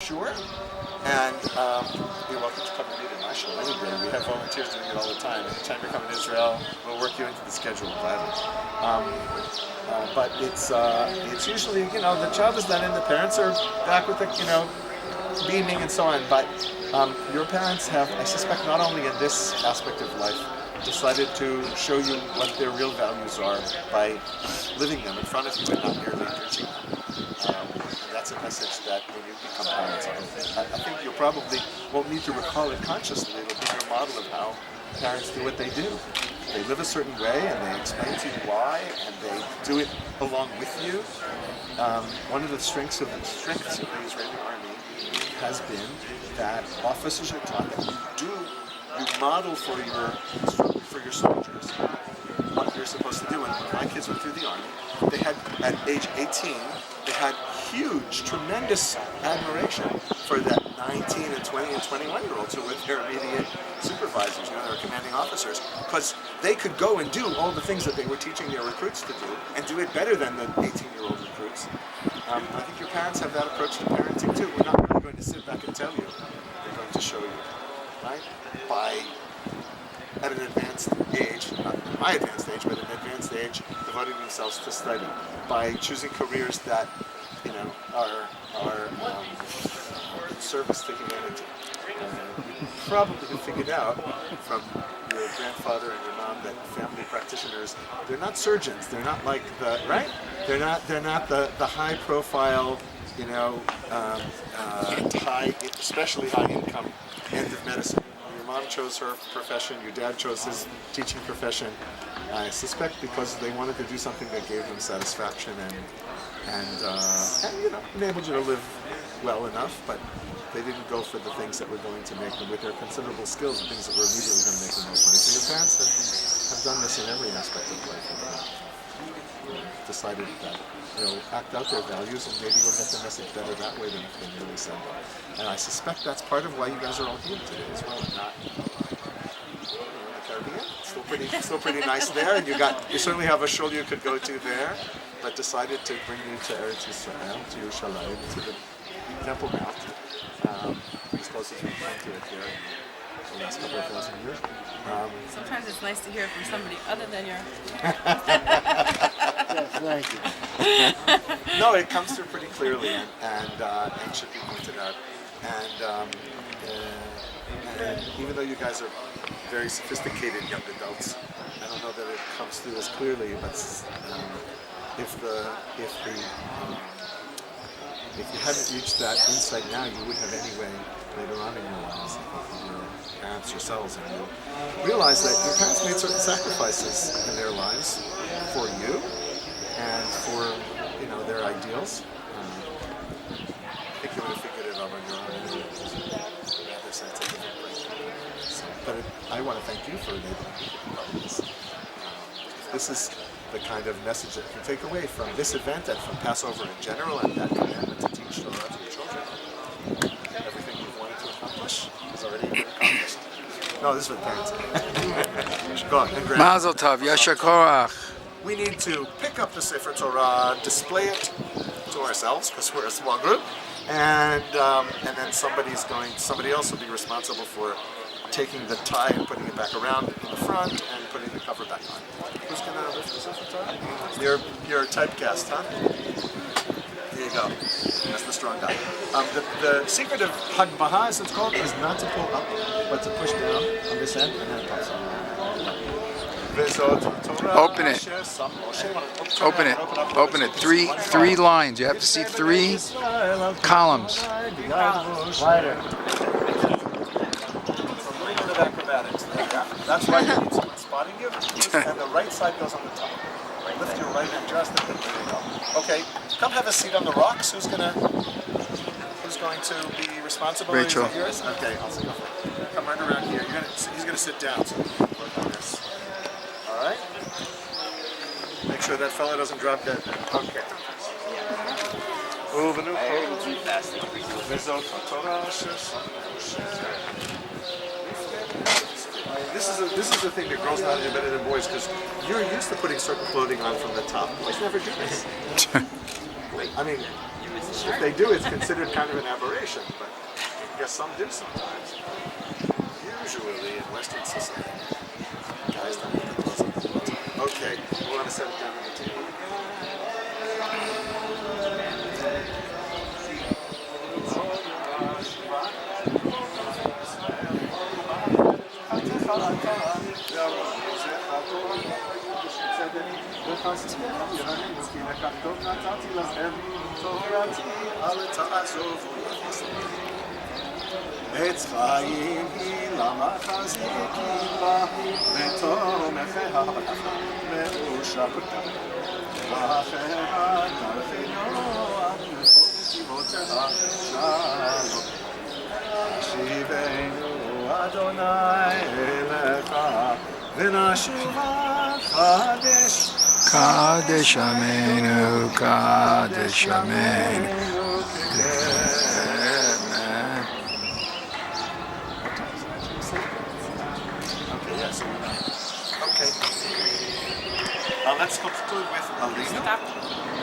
sure. And you're welcome to come and meet in my show any day. We have volunteers doing it all the time. Anytime you come in Israel, we'll work you into the schedule gladly. But it's usually, the child is done in, the parents are back with the, beaming and so on. But your parents have, I suspect, not only in this aspect of life, decided to show you what their real values are by living them in front of you and not merely preaching them. And that's a message that when you become parents, I think you probably won't need to recall it consciously. It'll be your model of how parents do what they do. They live a certain way and they explain to you why, and they do it along with you. One of the strengths of the Israeli army has been that officers are taught that you model for your soldiers what you're supposed to do. And when my kids went through the army, they had, at age 18, they had huge, tremendous admiration for that 19 and 20 and 21-year-olds who were their immediate supervisors, their commanding officers, because they could go and do all the things that they were teaching their recruits to do and do it better than the 18-year-old recruits. I think your parents have that approach to parenting too. We're not really going to sit back and tell you. We're going to show you, right? At an advanced age, not my advanced age, but an advanced age, devoting themselves to study, by choosing careers that, are in service to humanity. You probably have figured out from your grandfather and your mom that family practitioners, they're not surgeons. They're not like the, right? They're not the high profile, especially high income end of medicine. Your mom chose her profession, your dad chose his teaching profession. I suspect because they wanted to do something that gave them satisfaction and enabled you to live well enough, but they didn't go for the things that were going to make them, with their considerable skills, the things that were immediately going to make them most money. So your parents have done this in every aspect of life. Decided that act out their values, and maybe you'll get the message better that way than if they merely said that. And I suspect that's part of why you guys are all here today as well, and not in the Caribbean. Still pretty nice there, and you certainly have a shul you could go to there, but decided to bring you to Eretz Yisrael, to Yerushalayim, to the Temple Mount, as close as we can to it here in the last couple of thousand years. Sometimes it's nice to hear from somebody other than your... Yes, thank you. No, it comes through pretty clearly and should be pointed out. And even though you guys are very sophisticated young adults, I don't know that it comes through as clearly. But if you hadn't reached that insight now, you would have anyway later on in your lives, your parents, yourselves, and you realize that your parents made certain sacrifices in their lives for you and for their ideals. I think you would have figured it out on your own. Rather scientific but I want to thank you for enabling me to be part of this. This is the kind of message that you can take away from this event and from Passover in general, and that commandment to teach Torah to your children. Everything you've wanted to accomplish has already been accomplished. No, this is for the parents. Go on, congrats. Mazel tov, Yasher Korach. We need to pick up the Sefer Torah, display it to ourselves because we're a small group, and then somebody else will be responsible for taking the tie and putting it back around in the front and putting the cover back on. Who's going to lift the Sefer Torah? You're typecast, huh? Here you go. That's the strong guy. The secret of Hagbaha, as it's called, is not to pull up, but to push down on this end and then it pops up. Open it. Open it. Open it. Three lines. You have to see 3 columns. Lighter. Acrobatics. That's why you need someone spotting you, and the right side goes on the top. Lift your right hand just a bit. There you go. Okay, come have a seat on the rocks. Who's going to be responsible? Rachel. Is that yours? Okay, I'll sit. Come right around here. He's going to sit down, so we can work on this. All right. Make sure that fella doesn't drop dead. Okay. This is the thing that girls not better than boys, because you're used to putting certain clothing on from the top. Boys never do this. I mean, if they do, it's considered kind of an aberration. But guess some do sometimes. Usually in Western society, guys don't have their clothes up all the time. Okay, we want to set it down on the table. עץ חיים היא למחזיקים בה, ותומכיה מאושרתה. ואחיה תרחינו עד נתיבותיה שלום. השיבנו אדוני אליך, ונשובה חדש. Kadesh Amenu, Kadesh Amenu. Amen. Okay, yes. Okay. Let's conclude with Alina. Stop.